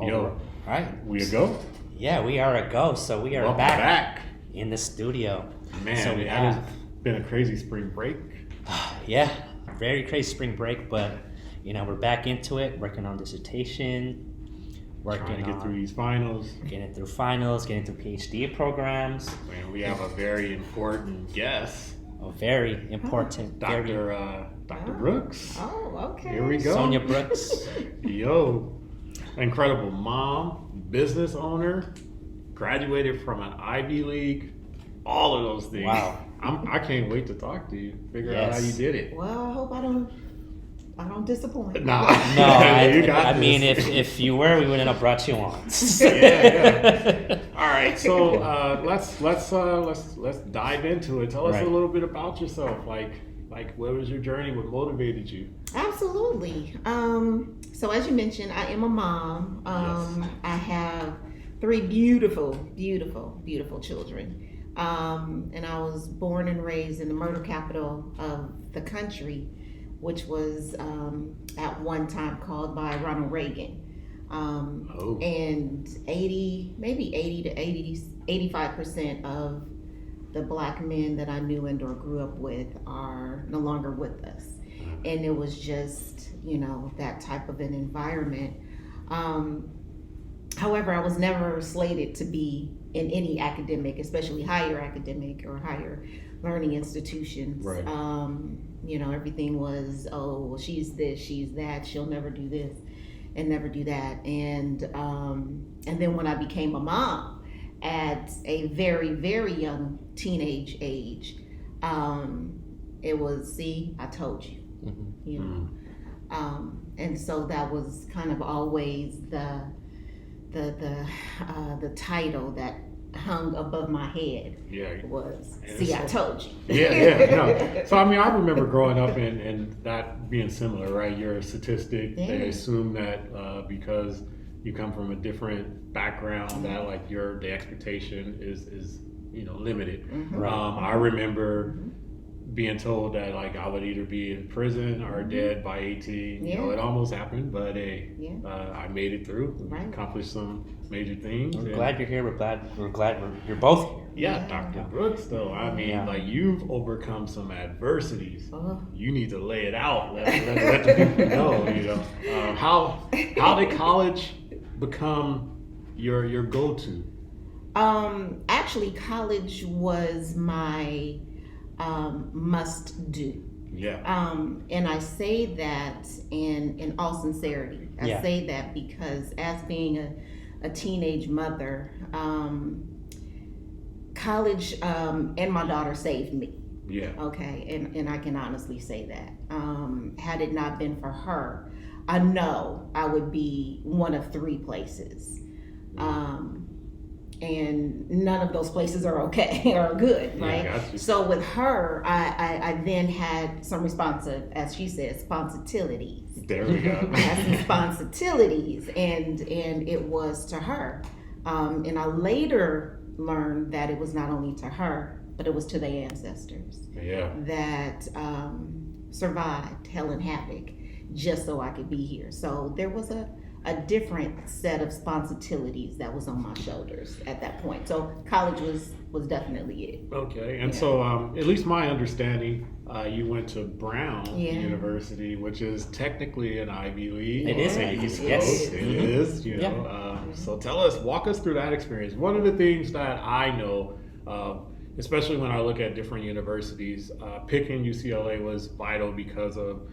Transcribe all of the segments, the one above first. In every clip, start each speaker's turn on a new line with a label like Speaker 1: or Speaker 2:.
Speaker 1: Yo,
Speaker 2: right.
Speaker 1: we a go?
Speaker 2: Yeah, we are a go. So we are
Speaker 1: Welcome
Speaker 2: back in the studio.
Speaker 1: Man,
Speaker 2: so
Speaker 1: it has been a crazy spring break.
Speaker 2: Yeah, very crazy spring break, but we're back into it, working on dissertation,
Speaker 1: Trying to get through these finals.
Speaker 2: Getting through finals, getting through Ph.D. programs.
Speaker 1: Man, we have a very important guest.
Speaker 2: A very important
Speaker 1: Dr. Brooks.
Speaker 3: Oh, okay.
Speaker 1: Here we go.
Speaker 2: Sonya Brooks.
Speaker 1: Yo, incredible mom, business owner, graduated from an Ivy League, all of those things.
Speaker 2: Wow.
Speaker 1: I can't wait to talk to you, figure out how you did it.
Speaker 3: Well, I hope I don't disappoint.
Speaker 1: Nah.
Speaker 2: No,
Speaker 1: you got
Speaker 2: I
Speaker 1: this.
Speaker 2: mean, if you were, we wouldn't have brought you on.
Speaker 1: Yeah. All right, so let's dive into it. Tell us a little bit about yourself. Like what was your journey? What motivated you?
Speaker 3: Absolutely. So as you mentioned, I am a mom.
Speaker 1: Yes.
Speaker 3: I have 3 beautiful, beautiful, beautiful children. And I was born and raised in the murder capital of the country, which was at one time called by Ronald Reagan. And 80 to 85% of the Black men that I knew and or grew up with are no longer with us. And it was just, that type of an environment. However, I was never slated to be in any academic, especially higher academic or higher learning institutions.
Speaker 1: Right.
Speaker 3: Everything was, well, she's this, she's that, she'll never do this and never do that. And then when I became a mom at a very, very young teenage age, it was, see, I told you, and so that was kind of always the title that hung above my head. Was see, I told you.
Speaker 1: No. So I remember growing up and that being similar, right? You're a statistic.
Speaker 3: Yeah.
Speaker 1: They assume that because you come from a different background, that like the expectation is limited.
Speaker 3: Mm-hmm.
Speaker 1: I remember being told that like I would either be in prison or dead by 18. It almost happened, but I made it through.
Speaker 3: Right.
Speaker 1: Accomplished some major things.
Speaker 2: We're glad you're here. We're glad you're both here.
Speaker 1: Yeah, Dr. Brooks, though. Like you've overcome some adversities. You need to lay it out. Let the people know. How did college become your go-to?
Speaker 3: Actually, college was my must do.
Speaker 1: Yeah.
Speaker 3: And I say that in all sincerity. I say that because as being a teenage mother, college and my daughter saved me.
Speaker 1: Yeah.
Speaker 3: Okay, and I can honestly say that. Had it not been for her, I know I would be one of 3 places. And none of those places are okay or good, right?
Speaker 1: Gotcha.
Speaker 3: So with her, I then had some as she said, responsibilities.
Speaker 1: There we go.
Speaker 3: I had some responsibilities, and it was to her. And I later learned that it was not only to her, but it was to their ancestors that survived hell and havoc just so I could be here. So there was a different set of responsibilities that was on my shoulders at that point. So college was definitely it.
Speaker 1: Okay, and so at least my understanding, you went to Brown University, which is technically an Ivy League.
Speaker 2: It is.
Speaker 1: Yes, it is. So walk us through that experience. One of the things that I know, especially when I look at different universities, picking UCLA was vital because of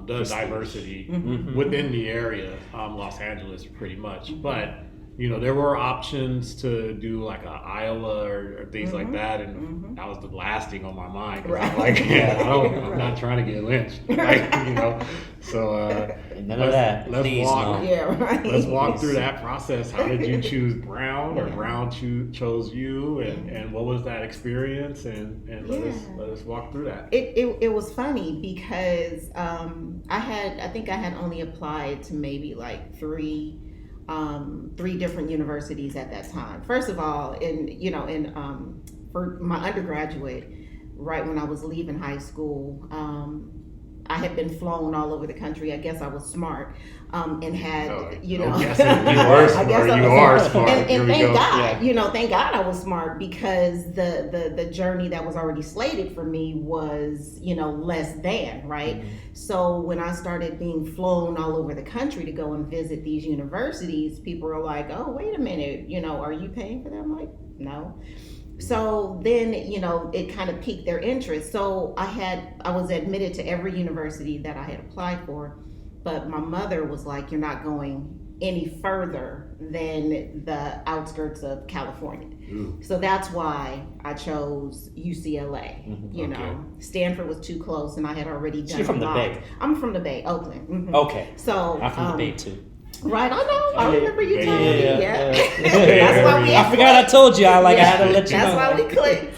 Speaker 1: the diversity within the area, Los Angeles pretty much. But there were options to do like a Iowa or things like that, and that was the last thing on my mind. I'm like, I'm not trying to get lynched, right? So
Speaker 2: none of that.
Speaker 1: Let's walk through that process. How did you choose Brown, or Brown chose you, and what was that experience? And let us walk through that.
Speaker 3: It was funny because I think I had only applied to maybe like 3 different universities at that time. First of all, for my undergraduate, right when I was leaving high school, I had been flown all over the country. I guess I was smart, and had
Speaker 1: you were smart. You are smart.
Speaker 3: And thank God, thank God I was smart, because the journey that was already slated for me was, less than, right. Mm-hmm. So when I started being flown all over the country to go and visit these universities, people were like, "Oh, wait a minute, are you paying for that?" I'm like, "No." So then, it kind of piqued their interest. So I was admitted to every university that I had applied for, but my mother was like, "You're not going any further than the outskirts of California." Ooh. So that's why I chose UCLA. Mm-hmm. Stanford was too close, and I had already done.
Speaker 2: So you're from the Bay?
Speaker 3: I'm from the Bay, Oakland. Mm-hmm.
Speaker 2: Okay.
Speaker 3: So
Speaker 2: I'm from the Bay too.
Speaker 3: Right, I know. I remember you telling me.
Speaker 2: Yeah.
Speaker 3: That's why we.
Speaker 2: I forgot I told you. I had to let you know.
Speaker 3: That's why we clicked.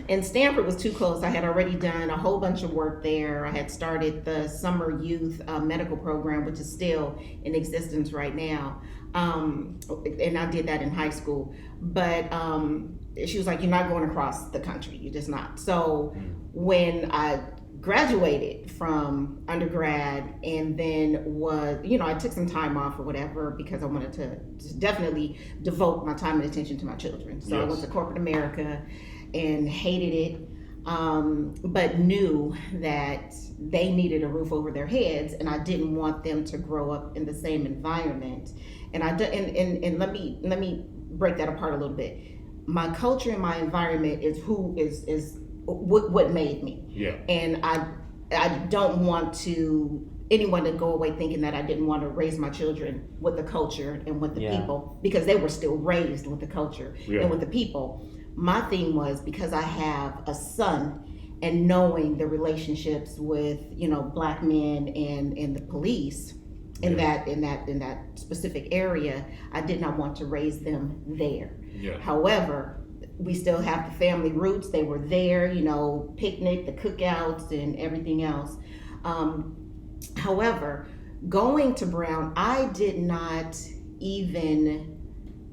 Speaker 3: And Stanford was too close. I had already done a whole bunch of work there. I had started the summer youth medical program, which is still in existence right now. And I did that in high school. But she was like, "You're not going across the country. You're just not." So when I graduated from undergrad, and then I took some time off or whatever, because I wanted to definitely devote my time and attention to my children. So I went to corporate America and hated it, but knew that they needed a roof over their heads, and I didn't want them to grow up in the same environment. And let me break that apart a little bit. My culture and my environment is what made me. Yeah. And I don't want anyone to go away thinking that I didn't want to raise my children with the culture and with the people, because they were still raised with the culture and with the people. My thing was, because I have a son, and knowing the relationships with Black men and the police in that specific area, I did not want to raise them there. Yeah. However, we still have the family roots. They were there, picnic, the cookouts, and everything else. However, going to Brown, I did not even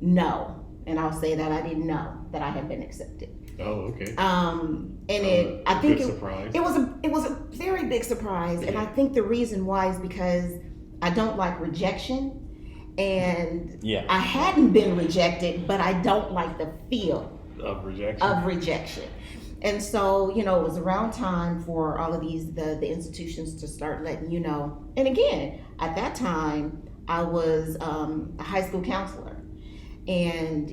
Speaker 3: know, and I'll say that I didn't know that I had been accepted.
Speaker 1: Oh, okay.
Speaker 3: I think it was a very big surprise, and I think the reason why is because I don't like rejection, and I hadn't been rejected, but I don't like the feel of rejection. And so, it was around time for all of the institutions to start letting you know. And again, at that time, I was a high school counselor, and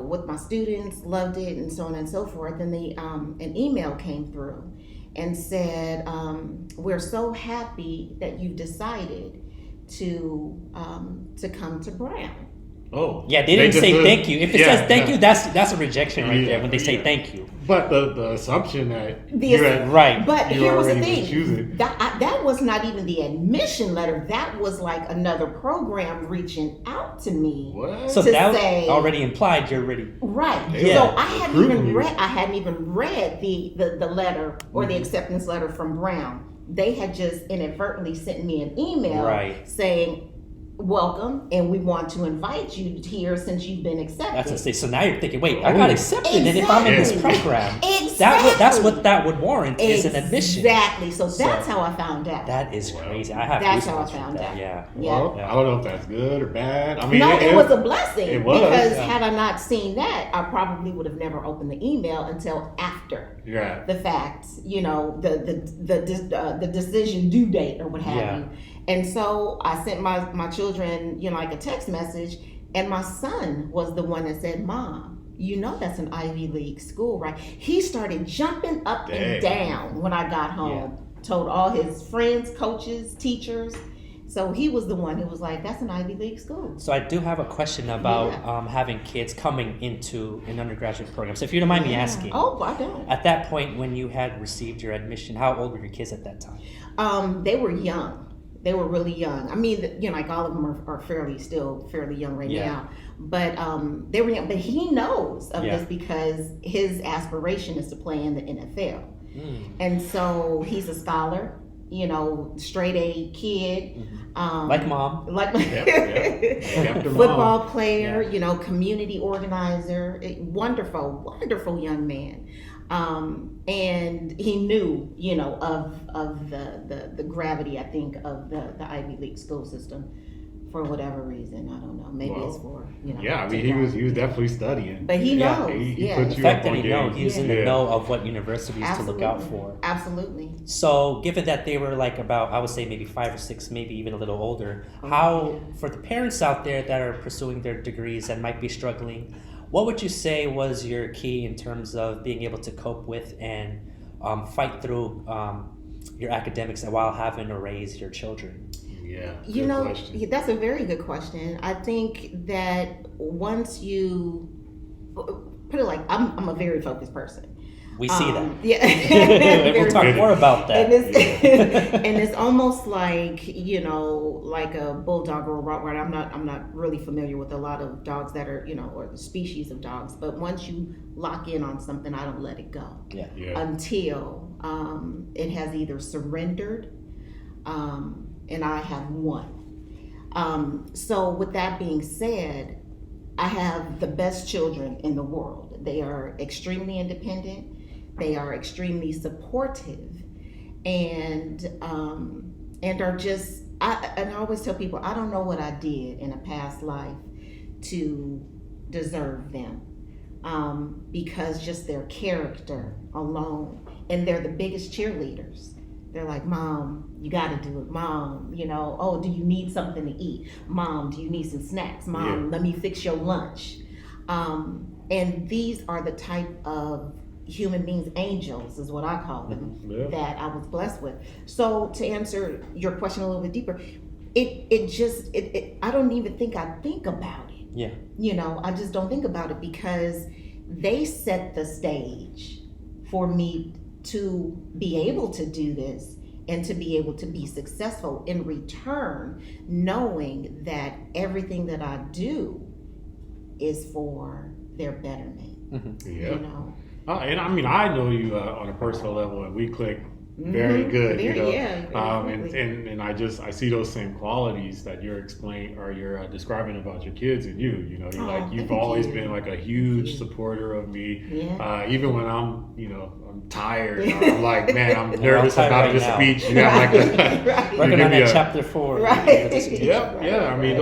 Speaker 3: with my students, loved it, and so on and so forth. And an email came through and said, "We're so happy that you've decided to come to Brown."
Speaker 2: Oh, yeah, they didn't say thank you. If it says thank you, that's a rejection right there when they say thank you.
Speaker 1: But the assumption that
Speaker 3: But here was the thing, that was not even the admission letter. That was like another program reaching out to me.
Speaker 2: What? So that say, already implied you're ready.
Speaker 3: Right. Yeah. So I hadn't even read the letter or the acceptance letter from Brown. They had just inadvertently sent me an email saying, "Welcome, and we want to invite you here since you've been accepted."
Speaker 2: That's a say. So now you're thinking, wait, I got accepted, and if I'm in this program, that's what that would warrant is an admission.
Speaker 3: Exactly. So that's how I found out.
Speaker 2: That is crazy.
Speaker 3: That's how I found out.
Speaker 2: Yeah.
Speaker 1: Well, I don't know if that's good or bad. I mean,
Speaker 3: it was a blessing.
Speaker 1: It was,
Speaker 3: because had I not seen that, I probably would have never opened the email until after the fact. The decision due date or what have you. And so I sent my children, like a text message, and my son was the one that said, "Mom, that's an Ivy League school, right?" He started jumping up and down when I got home, told all his friends, coaches, teachers. So he was the one who was like, "That's an Ivy League school."
Speaker 2: So I do have a question about having kids coming into an undergraduate program. So if you don't mind me asking.
Speaker 3: Oh, I don't.
Speaker 2: At that point when you had received your admission, how old were your kids at that time?
Speaker 3: They were young. They were really young. I mean, like all of them are still fairly young right now. But they were young. But he knows of this because his aspiration is to play in the NFL. And so he's a scholar, straight A kid.
Speaker 2: Like mom.
Speaker 3: Football player, community organizer. Wonderful, wonderful young man. And he knew, you know, of the gravity, I think, of the Ivy League school system. For whatever reason, I don't know. Maybe it's for, you know.
Speaker 1: Yeah, I mean, he was definitely studying.
Speaker 3: But he knows.
Speaker 1: He
Speaker 3: yeah.
Speaker 1: put
Speaker 2: The
Speaker 1: you
Speaker 2: fact
Speaker 1: up
Speaker 2: that
Speaker 1: on
Speaker 2: he
Speaker 1: game.
Speaker 2: knows, he was in the know of what universities to look out for.
Speaker 3: Absolutely.
Speaker 2: So, given that they were like about, I would say maybe 5 or 6, maybe even a little older, how, for the parents out there that are pursuing their degrees and might be struggling, what would you say was your key in terms of being able to cope with and fight through your academics while having to raise your children?
Speaker 1: Yeah,
Speaker 3: you know, question. That's a very good question. I think that once you put it like, I'm a very focused person.
Speaker 2: We see that.
Speaker 3: Yeah.
Speaker 2: We'll talk more about that.
Speaker 3: And it's almost like, you know, like a bulldog or a Rottweiler. I'm not really familiar with a lot of dogs that are, you know, or the species of dogs. But once you lock in on something, I don't let it go.
Speaker 2: Yeah.
Speaker 3: Until it has either surrendered, and I have won. So with that being said, I have the best children in the world. They are extremely independent. They are extremely supportive, and are just. I always tell people, I don't know what I did in a past life to deserve them, because just their character alone, and they're the biggest cheerleaders. They're like, Mom, you got to do it. Mom, you know, oh, do you need something to eat? Mom, do you need some snacks? Mom, let me fix your lunch. And these are the type of human beings, angels is what I call them, that I was blessed with. So to answer your question a little bit deeper, I don't even think I think about it.
Speaker 2: Yeah.
Speaker 3: You know, I just don't think about it because they set the stage for me to be able to do this and to be able to be successful in return, knowing that everything that I do is for their betterment.
Speaker 1: Mm-hmm. Yeah.
Speaker 3: You know?
Speaker 1: And I mean, I know you on a personal level, and we click very good, you know. And I see those same qualities that you're explaining or you're describing about your kids and you. You know, you've always been like a huge supporter of me. Yeah. Even when I'm tired, I'm like, man, I'm nervous about this speech. You have like
Speaker 2: working on that chapter 4.
Speaker 3: Right.
Speaker 1: Yeah. I mean,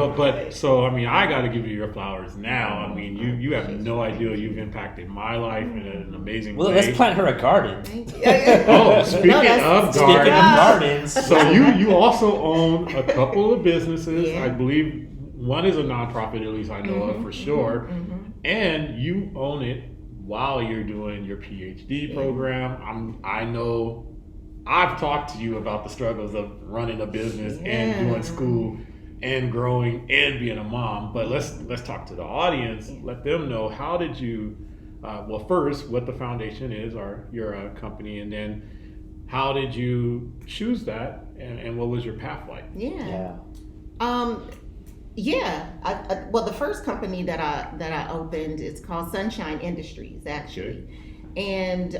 Speaker 1: I got to give you your flowers now. I mean, you have no idea you've impacted my life in an amazing way.
Speaker 2: Well, let's plant her a garden.
Speaker 1: Speaking of
Speaker 2: gardens.
Speaker 1: So you also own a couple of businesses. I believe one is a nonprofit, at least I know of for sure. And you own it while you're doing your Ph.D. program. I know I've talked to you about the struggles of running a business and doing school and growing and being a mom. But let's talk to the audience. Let them know, how did you first, what the foundation is, or your company, and then how did you choose that, and what was your path like?
Speaker 3: Well, the first company that I opened, it's called Sunshine Industries, actually. And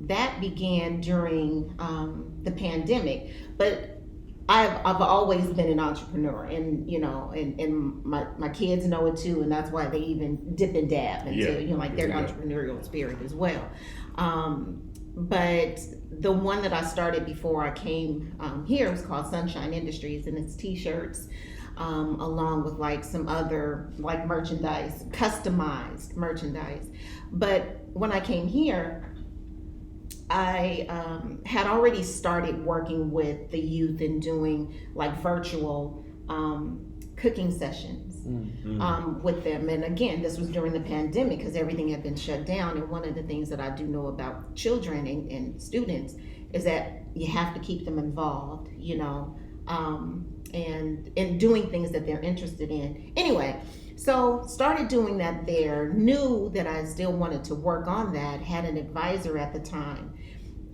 Speaker 3: that began during the pandemic. But I've always been an entrepreneur, and and my kids know it too, and that's why they even dip and dab into their entrepreneurial spirit as well. But the one that I started before I came here was called Sunshine Industries, and it's t-shirts, along with like some other like merchandise, customized merchandise. But when I came here, I had already started working with the youth and doing like virtual cooking sessions with them. And again, this was during the pandemic because everything had been shut down. And one of the things that I do know about children and students is that you have to keep them involved, and doing things that they're interested in. Anyway, so started doing that there, knew that I still wanted to work on that, had an advisor at the time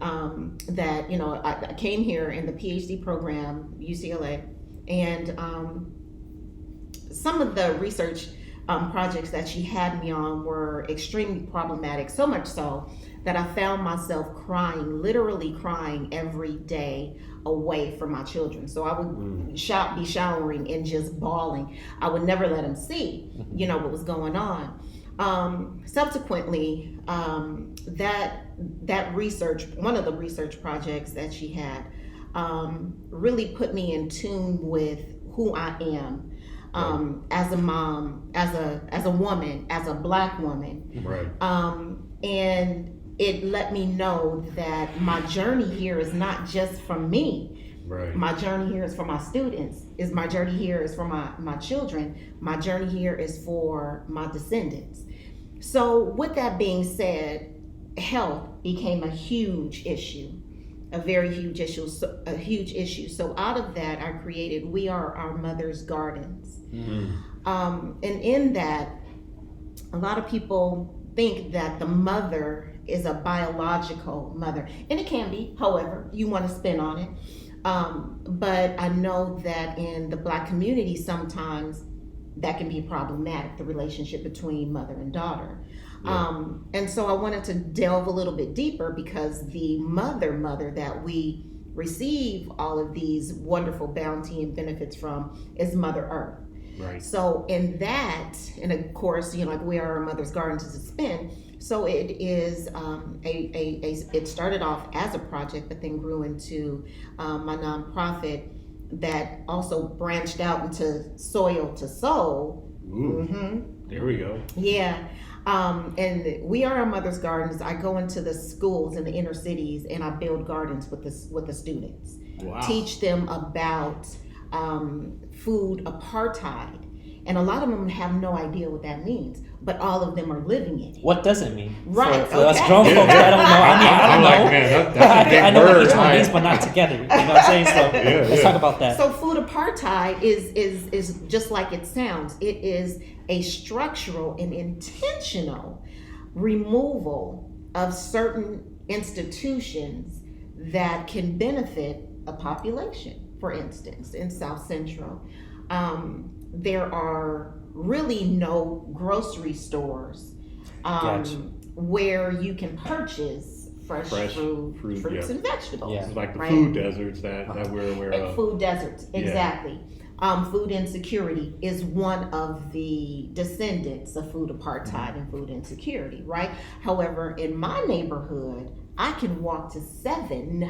Speaker 3: that, I came here in the Ph.D. program, UCLA, and some of the research projects that she had me on were extremely problematic, so much so that I found myself literally crying every day away from my children. So I would be showering and just bawling. I would never let them see, what was going on. Subsequently, that research, one of the research projects that she had, really put me in tune with who I am. As a mom, as a woman, as a Black woman,
Speaker 1: right.
Speaker 3: And it let me know that my journey here is not just from me.
Speaker 1: Right.
Speaker 3: My journey here is for my students. My journey here is for my children. My journey here is for my descendants. So with that being said, health became a huge issue. A very huge issue, a huge issue. So out of that, I created We Are Our Mother's Gardens. And in that, a lot of people think that the mother is a biological mother, and it can be, however you want to spin on it. But I know that in the Black community, sometimes that can be problematic, the relationship between mother and daughter. Yeah. And so I wanted to delve a little bit deeper, because the mother that we receive all of these wonderful bounty and benefits from is Mother Earth.
Speaker 1: Right.
Speaker 3: So in that, and of course, like We Are Our Mother's Gardens is a spin. So it is it started off as a project, but then grew into my nonprofit that also branched out into Soil to Soul.
Speaker 1: There we go.
Speaker 3: Yeah. And We Are Our Mother's Gardens. I go into the schools in the inner cities and I build gardens with the students.
Speaker 1: Wow.
Speaker 3: Teach them about food apartheid. And a lot of them have no idea what that means, but all of them are living it.
Speaker 2: What does it mean?
Speaker 3: Right.
Speaker 2: For us grown folks, I don't know. I don't know.
Speaker 1: Like, man, that's a big
Speaker 2: I know
Speaker 1: word,
Speaker 2: what each one
Speaker 1: right?
Speaker 2: means, but not together. You know what I'm saying? So let's talk about that.
Speaker 3: So food apartheid is just like it sounds. It is a structural and intentional removal of certain institutions that can benefit a population. For instance, in South Central, there are really no grocery stores where you can purchase fresh fruits and vegetables.
Speaker 1: Yeah. It's like the
Speaker 3: right?
Speaker 1: food deserts that we're aware of.
Speaker 3: Food deserts, exactly. Yeah. Food insecurity is one of the descendants of food apartheid and food insecurity, right? However, in my neighborhood, I can walk to seven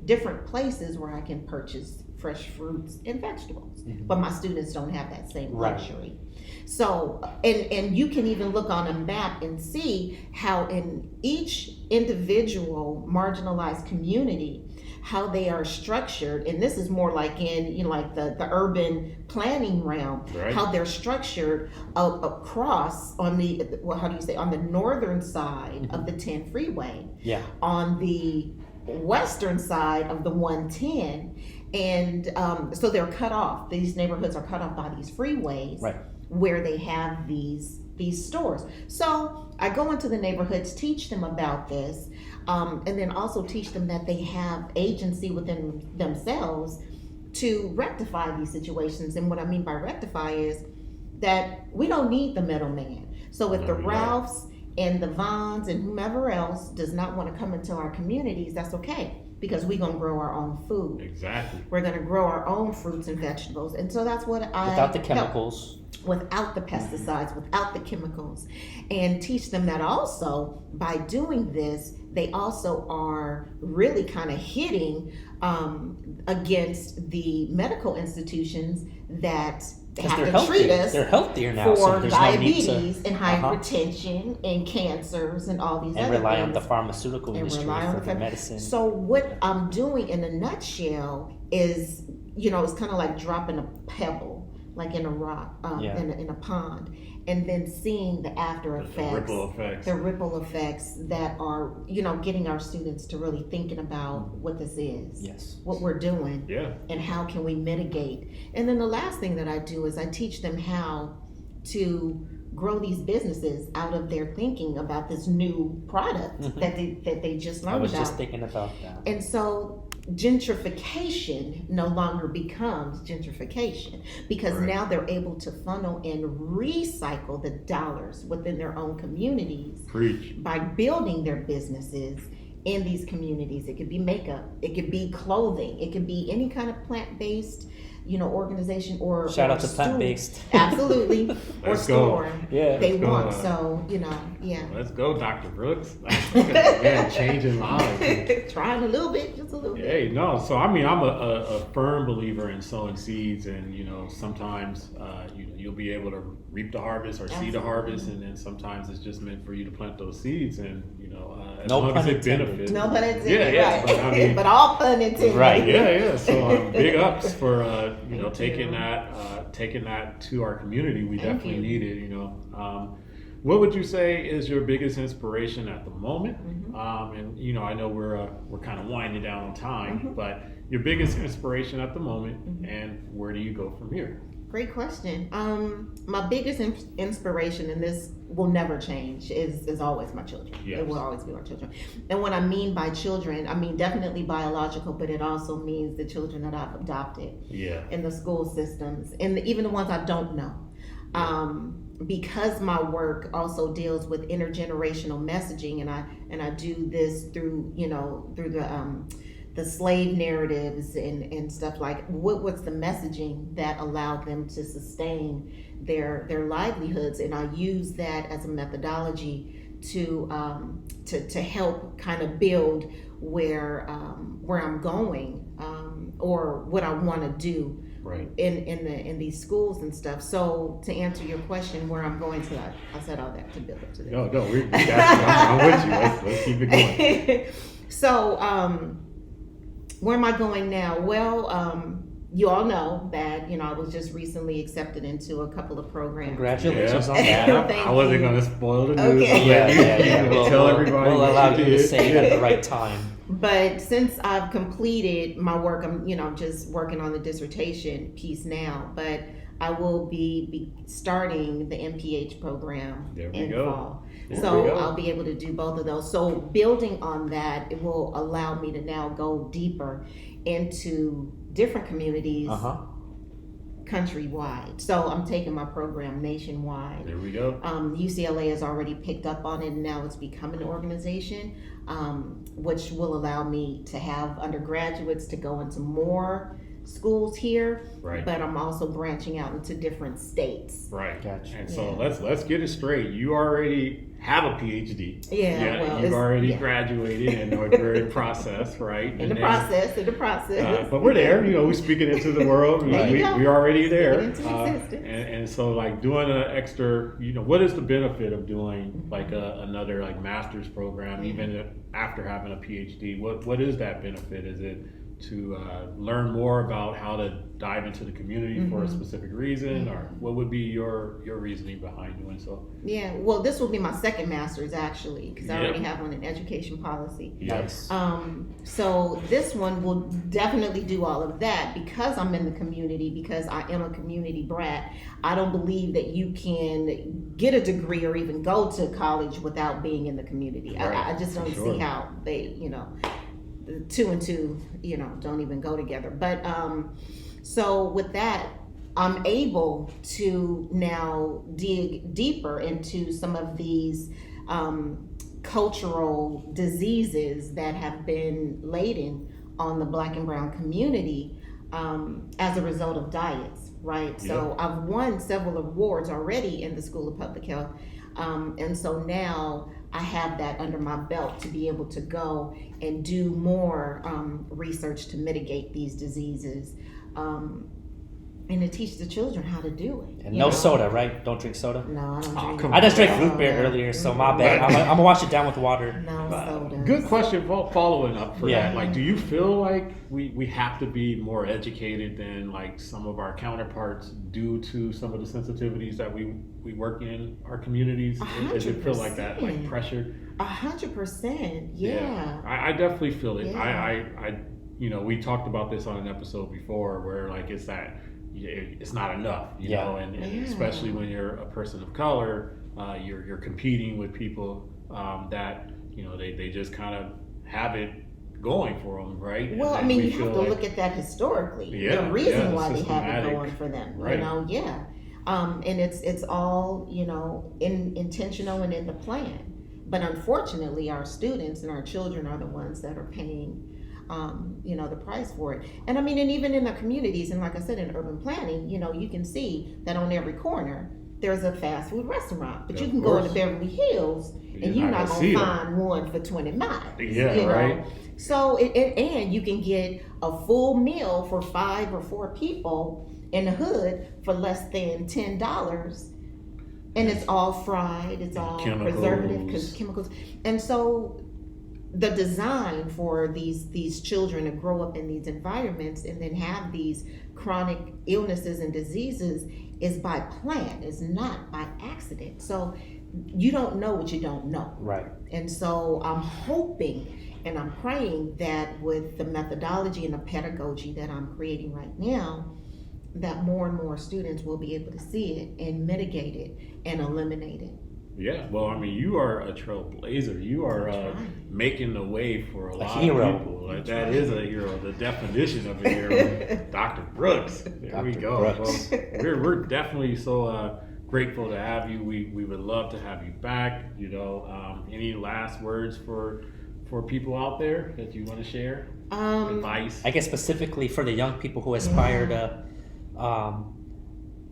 Speaker 3: different places where I can purchase fresh fruits and vegetables, but my students don't have that same luxury. So, and you can even look on a map and see how in each individual marginalized community, how they are structured, and this is more like in like the urban planning realm, how they're structured across on the on the northern side of the 10 freeway, on the western side of the 110, and so they're cut off. These neighborhoods are cut off by these freeways, where they have these stores. So I go into the neighborhoods, teach them about this, and then also teach them that they have agency within themselves to rectify these situations. And what I mean by rectify is that we don't need the middleman. So if the Ralphs and the Vons and whomever else does not want to come into our communities, that's okay, because we're going to grow our own food.
Speaker 1: Exactly.
Speaker 3: We're going to grow our own fruits and vegetables. And so that's what
Speaker 2: without the chemicals.
Speaker 3: Without the pesticides, without the chemicals. And teach them that also, by doing this, they also are really kind of hitting against the medical institutions that have to treat us.
Speaker 2: They're healthier now,
Speaker 3: for
Speaker 2: so
Speaker 3: diabetes and hypertension and cancers and all these
Speaker 2: and
Speaker 3: other
Speaker 2: rely
Speaker 3: things.
Speaker 2: on the pharmaceutical industry for the medicine.
Speaker 3: So what I'm doing in a nutshell is, it's kind of like dropping a pebble, like in a rock, in a pond, and then seeing the after effects, the ripple effects that are, getting our students to really thinking about what this is, what we're doing, and how can we mitigate. And then the last thing that I do is I teach them how to grow these businesses out of their thinking about this new product that they just learned about.
Speaker 2: I was just thinking about that.
Speaker 3: And so gentrification no longer becomes gentrification, because now they're able to funnel and recycle the dollars within their own communities by building their businesses in these communities. It could be makeup, it could be clothing, it could be any kind of plant-based organization or
Speaker 2: shout out to
Speaker 3: store.
Speaker 2: Plant-Based.
Speaker 3: Absolutely. Or store
Speaker 2: Yeah.
Speaker 3: they
Speaker 1: Let's
Speaker 3: want.
Speaker 1: go.
Speaker 3: So,
Speaker 1: Let's go, Dr. Brooks. Man, changing lives.
Speaker 3: Trying a little bit, just a little bit.
Speaker 1: Hey, no. So I mean, I'm a firm believer in sowing seeds, and sometimes you'll be able to reap the harvest or see the harvest, and then sometimes it's just meant for you to plant those seeds, and as
Speaker 2: No
Speaker 1: long as
Speaker 2: pun
Speaker 1: it
Speaker 2: intended.
Speaker 1: benefits.
Speaker 3: No pun intended,
Speaker 1: Yeah,
Speaker 3: right.
Speaker 1: but I mean,
Speaker 3: but all pun intended.
Speaker 1: right, yeah. So big ups for taking that to our community. We
Speaker 3: Thank
Speaker 1: definitely
Speaker 3: you.
Speaker 1: need it. What would you say is your biggest inspiration at the moment? And I know we're kind of winding down on time, but your biggest inspiration at the moment, and where do you go from here?
Speaker 3: Great question. My biggest inspiration, and this will never change, is always my children.
Speaker 1: Yes.
Speaker 3: It will always be my children. And what I mean by children, I mean definitely biological, but it also means the children that I've adopted in the school systems, and even the ones I don't know. Because my work also deals with intergenerational messaging, and I do this through the slave narratives and stuff, like what's the messaging that allowed them to sustain their livelihoods, and I use that as a methodology to help kind of build where I'm going, or what I want to do in these schools and stuff. So to answer your question, where I'm going to, I said all that to build up to this.
Speaker 1: No, we got you. I'm with you. Let's keep it going.
Speaker 3: So where am I going now? Well, you all know that I was just recently accepted into a couple of programs.
Speaker 2: Congratulations on
Speaker 3: Yeah.
Speaker 2: that.
Speaker 3: Thank
Speaker 1: I wasn't
Speaker 3: you.
Speaker 1: going to spoil the news.
Speaker 3: Okay.
Speaker 2: Yeah.
Speaker 1: Tell everybody.
Speaker 2: We'll
Speaker 1: what
Speaker 2: allow
Speaker 1: you
Speaker 2: you to
Speaker 1: did.
Speaker 2: say it at the right time.
Speaker 3: But since I've completed my work, I'm just working on the dissertation piece now. But I will be starting the MPH program in fall. So I'll be able to do both of those. So building on that, it will allow me to now go deeper into different communities countrywide. So I'm taking my program nationwide.
Speaker 1: There we go.
Speaker 3: UCLA has already picked up on it, and now it's become an organization, which will allow me to have undergraduates to go into more schools here.
Speaker 1: Right.
Speaker 3: But I'm also branching out into different states.
Speaker 1: Right.
Speaker 2: Gotcha.
Speaker 1: And so let's get it straight. You already have a Ph.D.
Speaker 3: Well,
Speaker 1: you've already graduated and are in process, right?
Speaker 3: In the process.
Speaker 1: But we're there. We're speaking into the world. We're already there. And so, like, doing an extra, what is the benefit of doing like another like master's program, even after having a PhD? What is that benefit? Is it to learn more about how to dive into the community for a specific reason, or what would be your reasoning behind doing so?
Speaker 3: Yeah, well, this will be my second master's actually, because I already have one in education policy.
Speaker 2: Yes.
Speaker 3: So this one will definitely do all of that because I'm in the community, because I am a community brat. I don't believe that you can get a degree or even go to college without being in the community. I just don't see how they, two and two, don't even go together. But so with that, I'm able to now dig deeper into some of these cultural diseases that have been laden on the Black and brown community as a result of diets, right? So I've won several awards already in the School of Public Health. And so now I have that under my belt to be able to go and do more research to mitigate these diseases, and to teach the children how to do it.
Speaker 2: And no soda, right? Don't drink soda?
Speaker 3: No, I don't drink.
Speaker 2: I just drank root beer earlier, so my bad. I'm gonna wash it down with water.
Speaker 3: No soda.
Speaker 1: Good question. Following up for
Speaker 2: Yeah.
Speaker 1: that, like, do you feel like we have to be more educated than like some of our counterparts due to some of the sensitivities that we work in our communities? Does it feel like that, like pressure?
Speaker 3: 100%. Yeah.
Speaker 1: I definitely feel it.
Speaker 3: Yeah.
Speaker 1: We talked about this on an episode before where like it's not enough, know, and especially when you're a person of color, you're competing with people that they just kind of have it going for them, right?
Speaker 3: Well,
Speaker 1: and
Speaker 3: you have to look at that historically. The reason why they have it going for them,
Speaker 1: right.
Speaker 3: And it's all intentional and in the plan. But unfortunately, our students and our children are the ones that are paying the price for it. And I mean, and even in the communities, and like I said, in urban planning, you can see that on every corner there's a fast food restaurant, but you can go into Beverly Hills and you're not gonna find one for 20 miles.
Speaker 1: Yeah, right.
Speaker 3: So and you can get a full meal for 5 or 4 people in the hood for less than $10, and it's all fried, it's all preservative, chemicals, and so the design for these children to grow up in these environments and then have these chronic illnesses and diseases is by plan, is not by accident. So you don't know what you don't know.
Speaker 2: Right.
Speaker 3: And so I'm hoping and I'm praying that with the methodology and the pedagogy that I'm creating right now, that more and more students will be able to see it and mitigate it and eliminate it.
Speaker 1: Yeah, well, I mean, you are a trailblazer. You are making the way for a lot
Speaker 2: hero.
Speaker 1: of people. Like, that is a hero. The definition of a hero, Dr. Brooks. There we go.
Speaker 2: Brooks.
Speaker 1: Well, we're definitely so grateful to have you. We would love to have you back. Any last words for people out there that you want to share? Advice?
Speaker 2: I guess specifically for the young people who aspire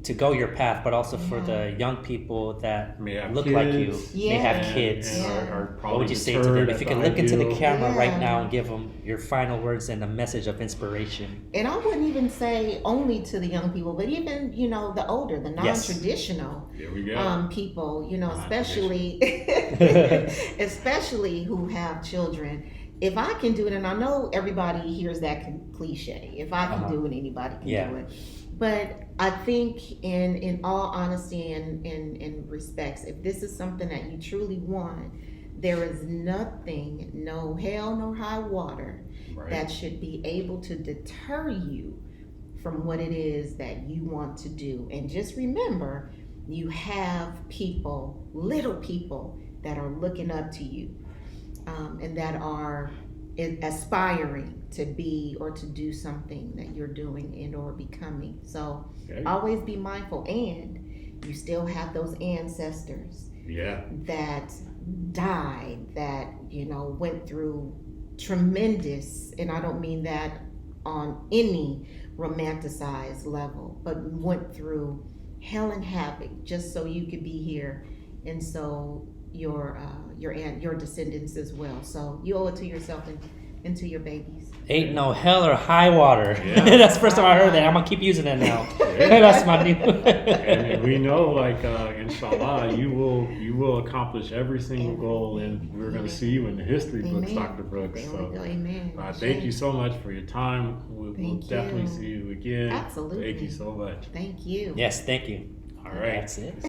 Speaker 2: to go your path, but also for the young people that look
Speaker 1: kids,
Speaker 2: like you, may have kids.
Speaker 1: Are
Speaker 2: what would you say to them? If you could look into the camera right now and give them your final words and a message of inspiration.
Speaker 3: And I wouldn't even say only to the young people, but even, the older, the non-traditional people, especially who have children. If I can do it, and I know everybody hears that cliche, if I can do it, anybody can do it. But I think in all honesty and in respects, if this is something that you truly want, there is nothing, no hell nor high water, that should be able to deter you from what it is that you want to do. And just remember, you have people, little people, that are looking up to you, and that are aspiring to be or to do something that you're doing and or becoming. So always be mindful, and you still have those ancestors that died, that went through tremendous, and I don't mean that on any romanticized level, but went through hell and havoc just so you could be here, and so your descendants as well. So you owe it to yourself and to your babies.
Speaker 2: Ain't no hell or high water. That's the first time I heard that. I'm gonna keep using it now. That's my new.
Speaker 1: And we know, inshallah, you will accomplish every single goal, and we're going to see you in the history books, Dr. Brooks.
Speaker 3: There we go. Amen.
Speaker 1: Thank you so much for your time. We'll definitely see you again.
Speaker 3: Absolutely.
Speaker 1: Thank you so much.
Speaker 3: Thank you.
Speaker 2: Yes, thank you.
Speaker 1: All right.
Speaker 2: That's it.